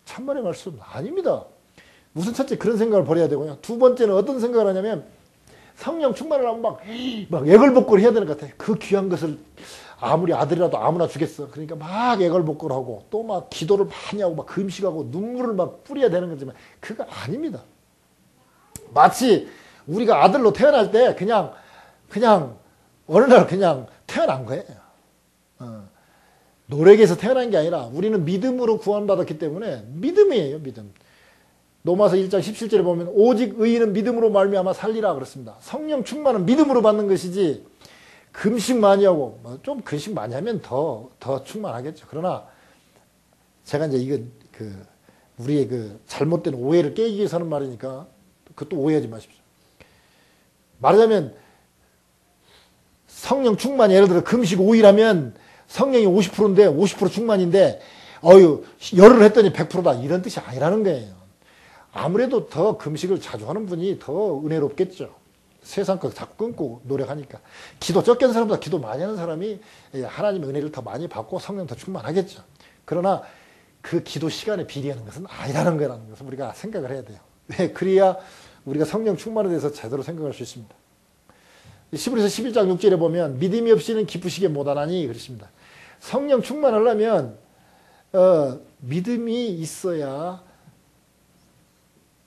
A: 참말의 말씀 아닙니다. 무슨 첫째 그런 생각을 버려야 되고요. 두 번째는 어떤 생각을 하냐면 성령 충만을 하면 막 애걸복걸 해야 되는 것 같아요. 그 귀한 것을 아무리 아들이라도 아무나 주겠어. 그러니까 막 애걸복걸하고 또 막 기도를 많이 하고 막 금식하고 눈물을 막 뿌려야 되는 거지만 그거 아닙니다. 마치 우리가 아들로 태어날 때 그냥 어느 날 그냥 태어난 거예요. 노력에서 태어난 게 아니라 우리는 믿음으로 구원받았기 때문에 믿음이에요. 믿음. 로마서 1장 17절에 보면 오직 의인은 믿음으로 말미암아 살리라 그렇습니다. 성령 충만은 믿음으로 받는 것이지 금식 많이 하고 좀 금식 많이 하면 더 충만하겠죠. 그러나 제가 이제 이거 우리의 그 잘못된 오해를 깨기 위해서 하는 말이니까 그것도 오해하지 마십시오. 말하자면 성령 충만 예를 들어 금식 5일 하면 성령이 50%인데 50% 충만인데 열흘 했더니 100%다 이런 뜻이 아니라는 거예요. 아무래도 더 금식을 자주 하는 분이 더 은혜롭겠죠. 세상 거 자꾸 끊고 노력하니까. 기도 적게 하는 사람보다 기도 많이 하는 사람이 하나님의 은혜를 더 많이 받고 성령 더 충만하겠죠. 그러나 그 기도 시간에 비례하는 것은 아니라는 거라는 것을 우리가 생각을 해야 돼요. 왜? 그래야 우리가 성령 충만에 대해서 제대로 생각할 수 있습니다. 히브리서 11장 6절에 보면 믿음이 없이는 기쁘시게 못하나니 그렇습니다. 성령 충만하려면 믿음이 있어야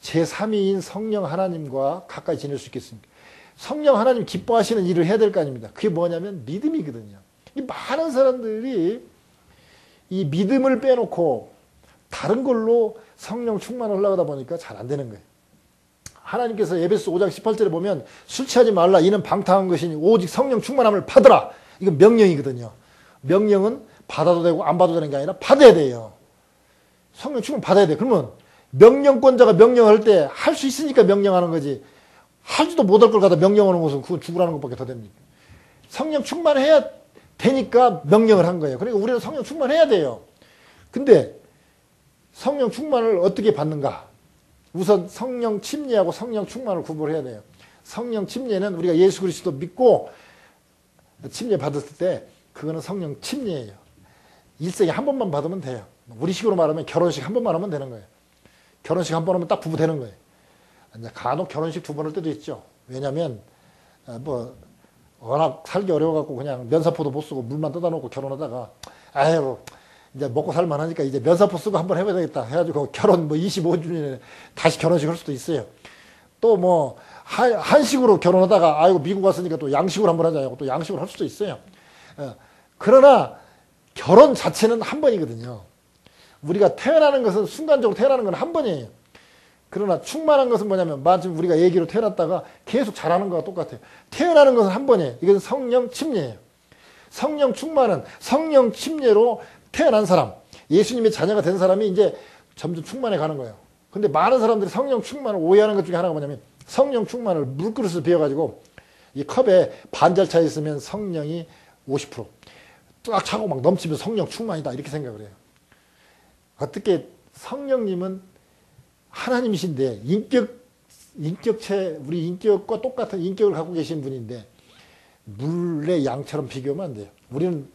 A: 제3위인 성령 하나님과 가까이 지낼 수 있겠습니까? 성령 하나님 기뻐하시는 일을 해야 될 거 아닙니까? 그게 뭐냐면 믿음이거든요. 이 많은 사람들이 이 믿음을 빼놓고 다른 걸로 성령 충만을 하려다 보니까 잘 안 되는 거예요. 하나님께서 에베소 5장 18절에 보면 술 취하지 말라 이는 방탕한 것이니 오직 성령 충만함을 받으라. 이건 명령이거든요. 명령은 받아도 되고 안 받아도 되는 게 아니라 받아야 돼요. 성령 충만 받아야 돼. 그러면 명령권자가 명령할 때 할 수 있으니까 명령하는 거지. 하지도 못할 걸 갖다 명령하는 것은 그건 죽으라는 것밖에 더 됩니까? 성령 충만해야 되니까 명령을 한 거예요. 그러니까 우리는 성령 충만해야 돼요. 근데 성령 충만을 어떻게 받는가? 우선 성령 침례하고 성령 충만을 구분해야 돼요. 성령 침례는 우리가 예수 그리스도 믿고 침례 받았을 때 그거는 성령 침례예요. 일생에 한 번만 받으면 돼요. 우리식으로 말하면 결혼식 한 번만 하면 되는 거예요. 결혼식 한 번 하면 딱 부부 되는 거예요. 이제 간혹 결혼식 두 번 할 때도 있죠. 왜냐하면 워낙 살기 어려워갖고 그냥 면사포도 못 쓰고 물만 떠다 놓고 결혼하다가 아유 이제 먹고 살만 하니까 이제 면사포 쓰고 한번 해봐야 되겠다 해가지고 결혼 25주년에 다시 결혼식 할 수도 있어요. 또 한식으로 결혼하다가 아이고 미국 왔으니까 또 양식으로 한번 하자 하고 또 양식으로 할 수도 있어요. 그러나 결혼 자체는 한 번이거든요. 우리가 태어나는 것은 순간적으로 태어나는 건 한 번이에요. 그러나 충만한 것은 뭐냐면 마침 우리가 애기로 태어났다가 계속 자라는 거와 똑같아요. 태어나는 것은 한 번이에요. 이건 성령 침례예요. 성령 충만은 성령 침례로 태어난 사람, 예수님의 자녀가 된 사람이 이제 점점 충만해 가는 거예요. 근데 많은 사람들이 성령 충만을 오해하는 것 중에 하나가 뭐냐면 성령 충만을 물그릇을 비워가지고 이 컵에 반절 차 있으면 성령이 50%, 딱 차고 막 넘치면 성령 충만이다 이렇게 생각을 해요. 어떻게 성령님은 하나님이신데 인격체 우리 인격과 똑같은 인격을 갖고 계신 분인데 물의 양처럼 비교하면 안 돼요. 우리는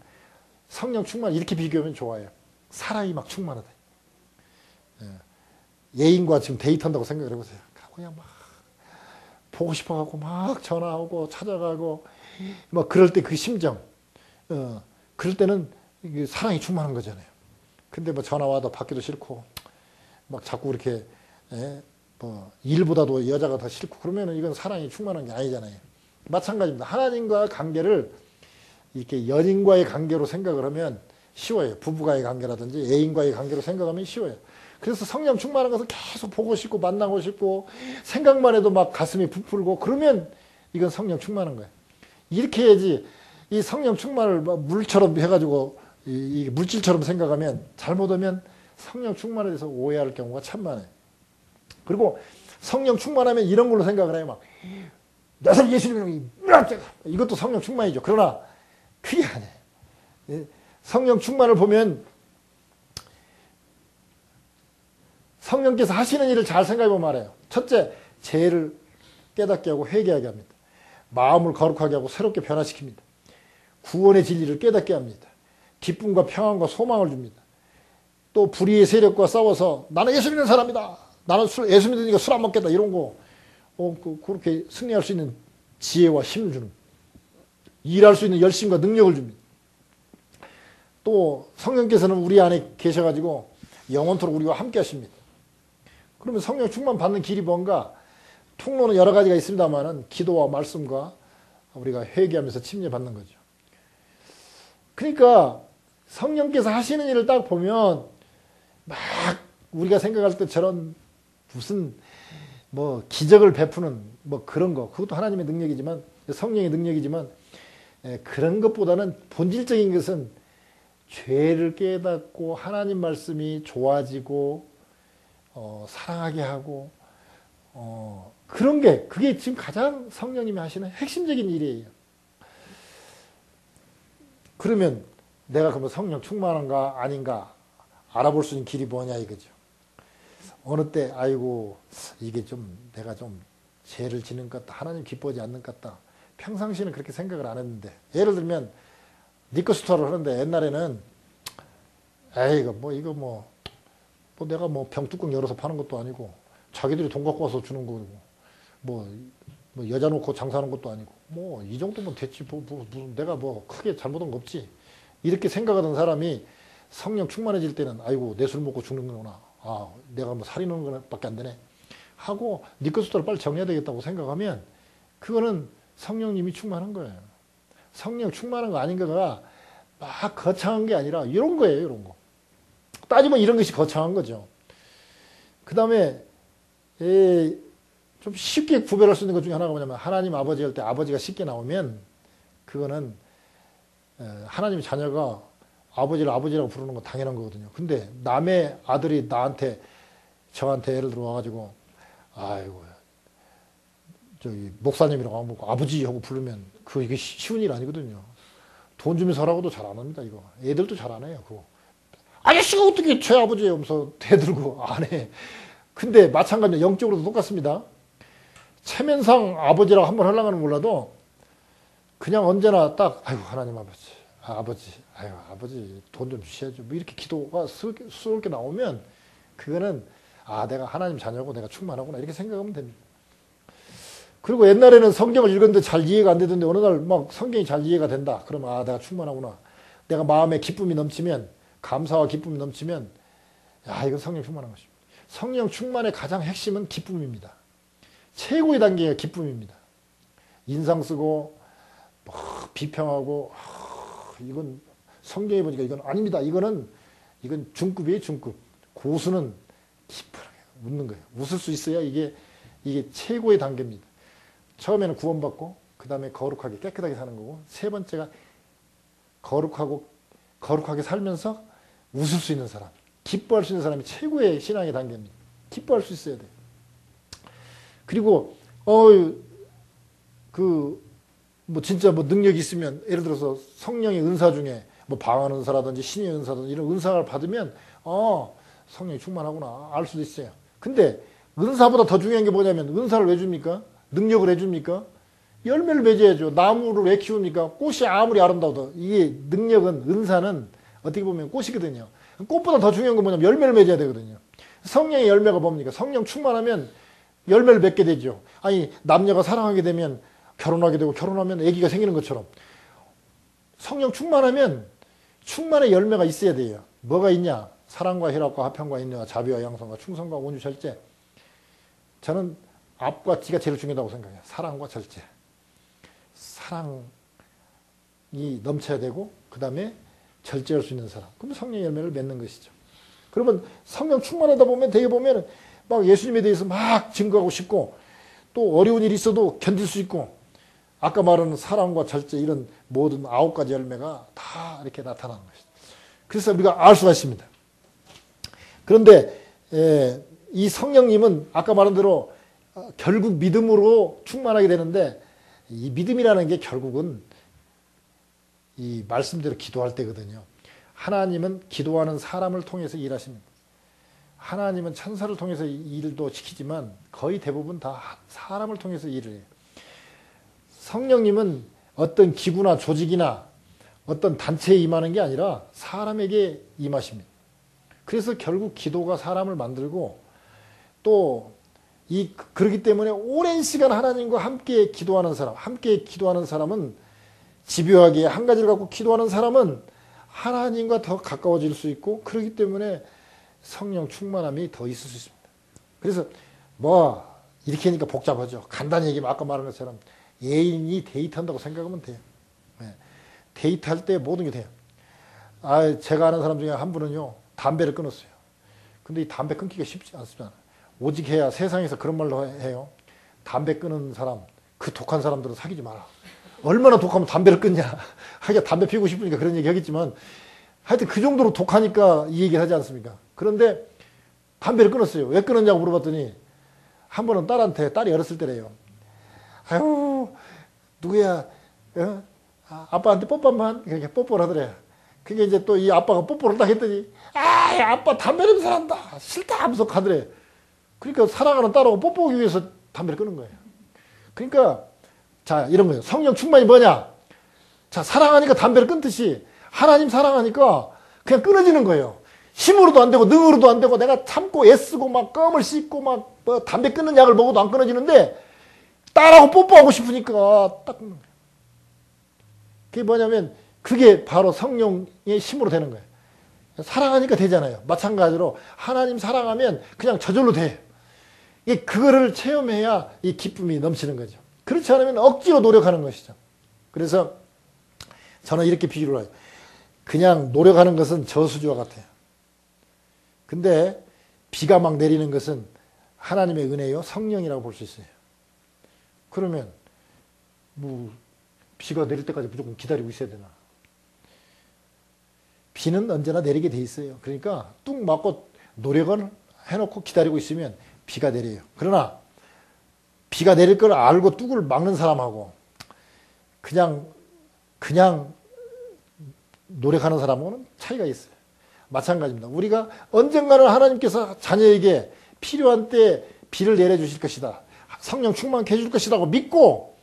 A: 성령 충만 이렇게 비교하면 좋아요. 사랑이 막 충만하다. 예인과 지금 데이트한다고 생각을 해보세요. 그냥 막 보고 싶어갖고 막 전화하고 찾아가고 막 그럴 때 그 심정, 그럴 때는 사랑이 충만한 거잖아요. 근데 전화 와도 받기도 싫고 막 자꾸 이렇게 일보다도 여자가 더 싫고 그러면은 이건 사랑이 충만한 게 아니잖아요. 마찬가지입니다. 하나님과 관계를 이렇게 연인과의 관계로 생각을 하면 쉬워요. 부부와의 관계라든지 애인과의 관계로 생각하면 쉬워요. 그래서 성령 충만한 것을 계속 보고 싶고 만나고 싶고 생각만 해도 막 가슴이 부풀고 그러면 이건 성령 충만한 거예요. 이렇게 해야지 이 성령 충만을 물처럼 해가지고 이 물질처럼 생각하면 잘못하면 성령 충만에 대해서 오해할 경우가 참 많아요. 그리고 성령 충만하면 이런 걸로 생각을 해요. 나서 예수님이 이것도 성령 충만이죠. 그러나 그게 아니에요. 성령 충만을 보면 성령께서 하시는 일을 잘 생각해 보면 알아요. 첫째, 죄를 깨닫게 하고 회개하게 합니다. 마음을 거룩하게 하고 새롭게 변화시킵니다. 구원의 진리를 깨닫게 합니다. 기쁨과 평안과 소망을 줍니다. 또 불의의 세력과 싸워서 나는 예수 믿는 사람이다. 나는 예수 믿으니까 술 안 먹겠다. 이런 거 그렇게 승리할 수 있는 지혜와 힘을 주는, 일할 수 있는 열심과 능력을 줍니다. 또 성령께서는 우리 안에 계셔가지고 영원토록 우리와 함께 하십니다. 그러면 성령 충만 받는 길이 뭔가? 통로는 여러 가지가 있습니다만은 기도와 말씀과 우리가 회개하면서 침례 받는 거죠. 그러니까 성령께서 하시는 일을 딱 보면 막 우리가 생각할 때처럼 무슨 기적을 베푸는 그런 거, 그것도 하나님의 능력이지만 성령의 능력이지만 그런 것보다는 본질적인 것은 죄를 깨닫고 하나님 말씀이 좋아지고 사랑하게 하고 그런 게 그게 지금 가장 성령님이 하시는 핵심적인 일이에요. 그러면 내가 그러면 성령 충만한가 아닌가 알아볼 수 있는 길이 뭐냐 이거죠. 어느 때 아이고 이게 좀 내가 좀 죄를 지는 것 같다. 하나님 기뻐하지 않는 것 같다. 평상시에는 그렇게 생각을 안 했는데 예를 들면 리커스토어를 하는데 옛날에는 이거 내가 병뚜껑 열어서 파는 것도 아니고 자기들이 돈 갖고 와서 주는 거고 여자 놓고 장사하는 것도 아니고 이 정도면 됐지 내가 크게 잘못한 거 없지 이렇게 생각하던 사람이 성령 충만해질 때는 아이고 내 술 먹고 죽는 거구나. 내가 살인하는 것밖에 안 되네 하고 리커스토어를 빨리 정해야 되겠다고 생각하면 그거는 성령님이 충만한 거예요. 성령 충만한 거 아닌가가 막 거창한 게 아니라 이런 거예요. 이런 거 따지면 이런 것이 거창한 거죠. 그 다음에 좀 쉽게 구별할 수 있는 것 중에 하나가 뭐냐면 하나님 아버지 할 때 아버지가 쉽게 나오면 그거는 하나님의 자녀가 아버지를 아버지라고 부르는 건 당연한 거거든요. 근데 남의 아들이 저한테 예를 들어 와가지고 아이고 저기 목사님이라고 하면 아버지 하고 부르면 이게 쉬운 일 아니거든요. 돈 주면서 하라고도 잘 안 합니다. 이거 애들도 잘 안 해요. 그거 아저씨가 어떻게 제 아버지예요 하면서 대들고 안 해. 근데 마찬가지로 영적으로도 똑같습니다. 체면상 아버지라고 한번 하려고 하면 몰라도 그냥 언제나 딱 아이고 하나님 아버지 아이고 아버지 돈 좀 주셔야죠. 뭐 이렇게 기도가 수월하게 나오면 그거는 내가 하나님 자녀고 내가 충만하구나 이렇게 생각하면 됩니다. 그리고 옛날에는 성경을 읽었는데 잘 이해가 안 되던데 어느 날 막 성경이 잘 이해가 된다. 그러면 내가 충만하구나. 내가 마음에 기쁨이 넘치면 감사와 기쁨이 넘치면 이건 성령 충만한 것입니다. 성령 충만의 가장 핵심은 기쁨입니다. 최고의 단계가 기쁨입니다. 인상 쓰고 비평하고 이건 성경에 보니까 이건 아닙니다. 이건 중급이에요. 중급. 고수는 기쁘게 웃는 거예요. 웃을 수 있어야 이게 최고의 단계입니다. 처음에는 구원받고 그 다음에 거룩하게 깨끗하게 사는 거고 세 번째가 거룩하게 살면서 웃을 수 있는 사람, 기뻐할 수 있는 사람이 최고의 신앙의 단계입니다. 기뻐할 수 있어야 돼요. 그리고 진짜 능력이 있으면 예를 들어서 성령의 은사 중에 방언 은사라든지 신의 은사든지 이런 은사를 받으면 성령이 충만하구나 알 수도 있어요. 근데 은사보다 더 중요한 게 뭐냐면 은사를 왜 줍니까? 능력을 해줍니까? 열매를 맺어야죠. 나무를 왜 키웁니까? 꽃이 아무리 아름다워도 이게 능력은 은사는 어떻게 보면 꽃이거든요. 꽃보다 더 중요한 건 뭐냐면 열매를 맺어야 되거든요. 성령의 열매가 뭡니까? 성령 충만하면 열매를 맺게 되죠. 남녀가 사랑하게 되면 결혼하게 되고 결혼하면 아기가 생기는 것처럼 성령 충만하면 충만의 열매가 있어야 돼요. 뭐가 있냐? 사랑과 희락과 화평과 인내와 자비와 양성과 충성과 온유 절제. 저는 앞과 뒤가 제일 중요하다고 생각해요. 사랑과 절제. 사랑이 넘쳐야 되고 그 다음에 절제할 수 있는 사람. 그러면 성령의 열매를 맺는 것이죠. 그러면 성령 충만하다 보면 되게 보면 막 예수님에 대해서 막 증거하고 싶고 또 어려운 일이 있어도 견딜 수 있고 아까 말하는 사랑과 절제 이런 모든 9가지 열매가 다 이렇게 나타나는 것이죠. 그래서 우리가 알 수가 있습니다. 그런데 이 성령님은 아까 말한 대로 결국 믿음으로 충만하게 되는데 이 믿음이라는 게 결국은 이 말씀대로 기도할 때거든요. 하나님은 기도하는 사람을 통해서 일하십니다. 하나님은 천사를 통해서 일도 시키지만 거의 대부분 다 사람을 통해서 일을 해요. 성령님은 어떤 기구나 조직이나 어떤 단체에 임하는 게 아니라 사람에게 임하십니다. 그래서 결국 기도가 사람을 만들고 또 그렇기 때문에 오랜 시간 하나님과 함께 기도하는 사람은 집요하게 한 가지를 갖고 기도하는 사람은 하나님과 더 가까워질 수 있고 그렇기 때문에 성령 충만함이 더 있을 수 있습니다. 그래서 이렇게 하니까 복잡하죠. 간단히 얘기하면 아까 말한 것처럼 애인이 데이트한다고 생각하면 돼요. 데이트할 때 모든 게 돼요. 제가 아는 사람 중에 한 분은요 담배를 끊었어요. 근데 이 담배 끊기가 쉽지 않습니다. 오직 해야 세상에서 그런 말로 해요. 담배 끊은 사람, 그 독한 사람들은 사귀지 마라. 얼마나 독하면 담배를 끊냐. 하기야 담배 피우고 싶으니까 그런 얘기 하겠지만 하여튼 그 정도로 독하니까 이 얘기를 하지 않습니까? 그런데 담배를 끊었어요. 왜 끊었냐고 물어봤더니 한 번은 딸이 어렸을 때래요. 아유 누구야 아빠한테 뽀뽀 한번 그렇게 뽀뽀를 하더래. 그게 이제 또 이 아빠가 뽀뽀를 딱 했더니 아빠 담배 냄새 난다 싫다 하면서 가더래. 그러니까 사랑하는 딸하고 뽀뽀하기 위해서 담배를 끊은 거예요. 그러니까 자 이런 거예요. 성령 충만이 뭐냐? 자 사랑하니까 담배를 끊듯이 하나님 사랑하니까 그냥 끊어지는 거예요. 힘으로도 안 되고 능으로도 안 되고 내가 참고 애쓰고 막 껌을 씹고 막 담배 끊는 약을 먹어도 안 끊어지는데 딸하고 뽀뽀하고 싶으니까 딱 끊는 거예요. 그게 뭐냐면 그게 바로 성령의 힘으로 되는 거예요. 사랑하니까 되잖아요. 마찬가지로 하나님 사랑하면 그냥 저절로 돼요. 그거를 체험해야 이 기쁨이 넘치는 거죠. 그렇지 않으면 억지로 노력하는 것이죠. 그래서 저는 이렇게 비유를 해요. 그냥 노력하는 것은 저수지와 같아요. 근데 비가 막 내리는 것은 하나님의 은혜요, 성령이라고 볼 수 있어요. 그러면 뭐 비가 내릴 때까지 무조건 기다리고 있어야 되나? 비는 언제나 내리게 돼 있어요. 그러니까 뚝 맞고 노력을 해놓고 기다리고 있으면 비가 내려요. 그러나 비가 내릴 걸 알고 뚝을 막는 사람하고 그냥 노력하는 사람하고는 차이가 있어요. 마찬가지입니다. 우리가 언젠가는 하나님께서 자녀에게 필요한 때 비를 내려주실 것이다. 성령 충만케 해줄 것이라고 믿고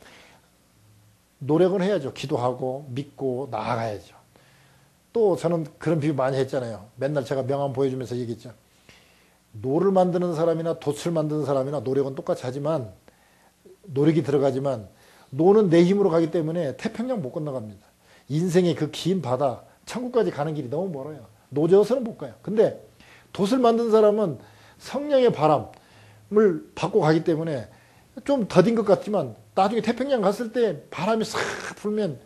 A: 노력을 해야죠. 기도하고 믿고 나아가야죠. 또 저는 그런 비유 많이 했잖아요. 맨날 제가 명함 보여주면서 얘기했죠. 노를 만드는 사람이나 돛을 만드는 사람이나 노력은 똑같이 하지만 노력이 들어가지만 노는 내 힘으로 가기 때문에 태평양 못 건너갑니다. 인생의 그 긴 바다 천국까지 가는 길이 너무 멀어요. 노져서는 못 가요. 근데 돛을 만든 사람은 성령의 바람을 받고 가기 때문에 좀 더딘 것 같지만 나중에 태평양 갔을 때 바람이 싹 불면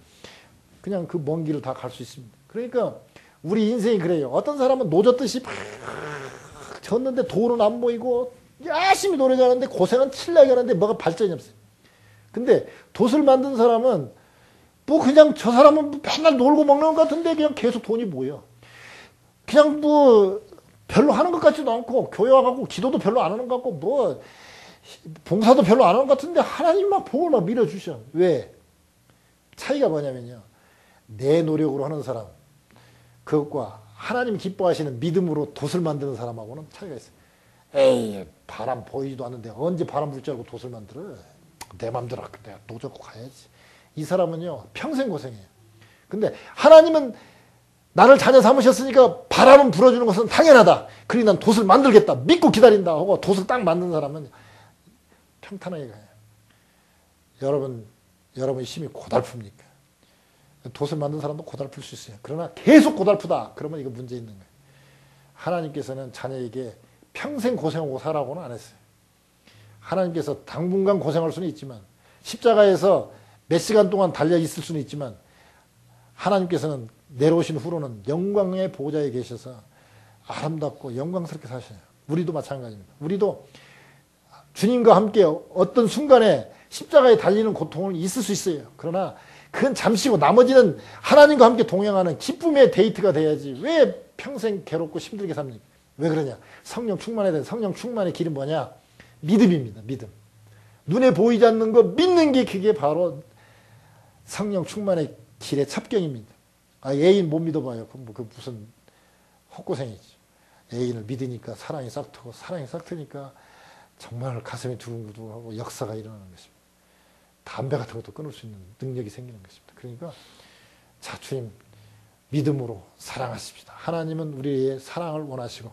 A: 그냥 그 먼 길을 다 갈 수 있습니다. 그러니까 우리 인생이 그래요. 어떤 사람은 노젓듯이 막 졌는데 돈은 안 보이고 열심히 노력하는데 고생은 칠나게 하는데 뭐가 발전이 없어요. 근데 돛을 만든 사람은 뭐 그냥 저 사람은 맨날 놀고 먹는 것 같은데 그냥 계속 돈이 모여. 그냥 뭐 별로 하는 것 같지도 않고 교회 와가고 기도도 별로 안 하는 것 같고 뭐 봉사도 별로 안 하는 것 같은데 하나님 막 복을 막 밀어주셔. 왜? 차이가 뭐냐면요. 내 노력으로 하는 사람 그것과 하나님 기뻐하시는 믿음으로 돛을 만드는 사람하고는 차이가 있어요. 에이 바람 보이지도 않는데 언제 바람 불 줄 알고 돛을 만들어. 내 맘대로 내가 노젓고 가야지. 이 사람은요 평생 고생해요. 근데 하나님은 나를 자녀 삼으셨으니까 바람은 불어주는 것은 당연하다. 그러니 난 돛을 만들겠다. 믿고 기다린다 하고 돛을 딱 만든 사람은 평탄하게 가요. 여러분 힘이 고달픕니까? 돛을 만든 사람도 고달플 수 있어요. 그러나 계속 고달프다. 그러면 이거 문제 있는 거예요. 하나님께서는 자녀에게 평생 고생하고 살라고는 안 했어요. 하나님께서 당분간 고생할 수는 있지만 십자가에서 몇 시간 동안 달려 있을 수는 있지만 하나님께서는 내려오신 후로는 영광의 보좌에 계셔서 아름답고 영광스럽게 사셔요. 우리도 마찬가지입니다. 우리도 주님과 함께 어떤 순간에 십자가에 달리는 고통은 있을 수 있어요. 그러나 그건 잠시고 나머지는 하나님과 함께 동행하는 기쁨의 데이트가 돼야지 왜 평생 괴롭고 힘들게 삽니까? 왜 그러냐? 성령 충만해야 돼. 성령 충만의 길은 뭐냐? 믿음입니다. 믿음. 눈에 보이지 않는 거 믿는 게 그게 바로 성령 충만의 길의 첩경입니다. 애인 못 믿어봐요. 그 무슨 헛고생이지. 애인을 믿으니까 사랑이 싹 트고 사랑이 싹 트니까 정말 가슴이 두근두근하고 역사가 일어나는 것입니다. 담배 같은 것도 끊을 수 있는 능력이 생기는 것입니다. 그러니까 자 주님 믿음으로 사랑하십시다. 하나님은 우리의 사랑을 원하시고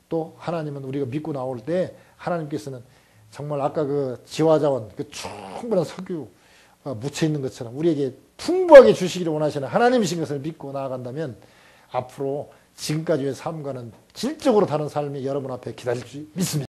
A: 또 하나님은 우리가 믿고 나올 때 하나님께서는 정말 아까 그 지화자원 그 충분한 석유 묻혀 있는 것처럼 우리에게 풍부하게 주시기를 원하시는 하나님이신 것을 믿고 나아간다면 앞으로 지금까지의 삶과는 질적으로 다른 삶이 여러분 앞에 기다릴 수 믿습니다.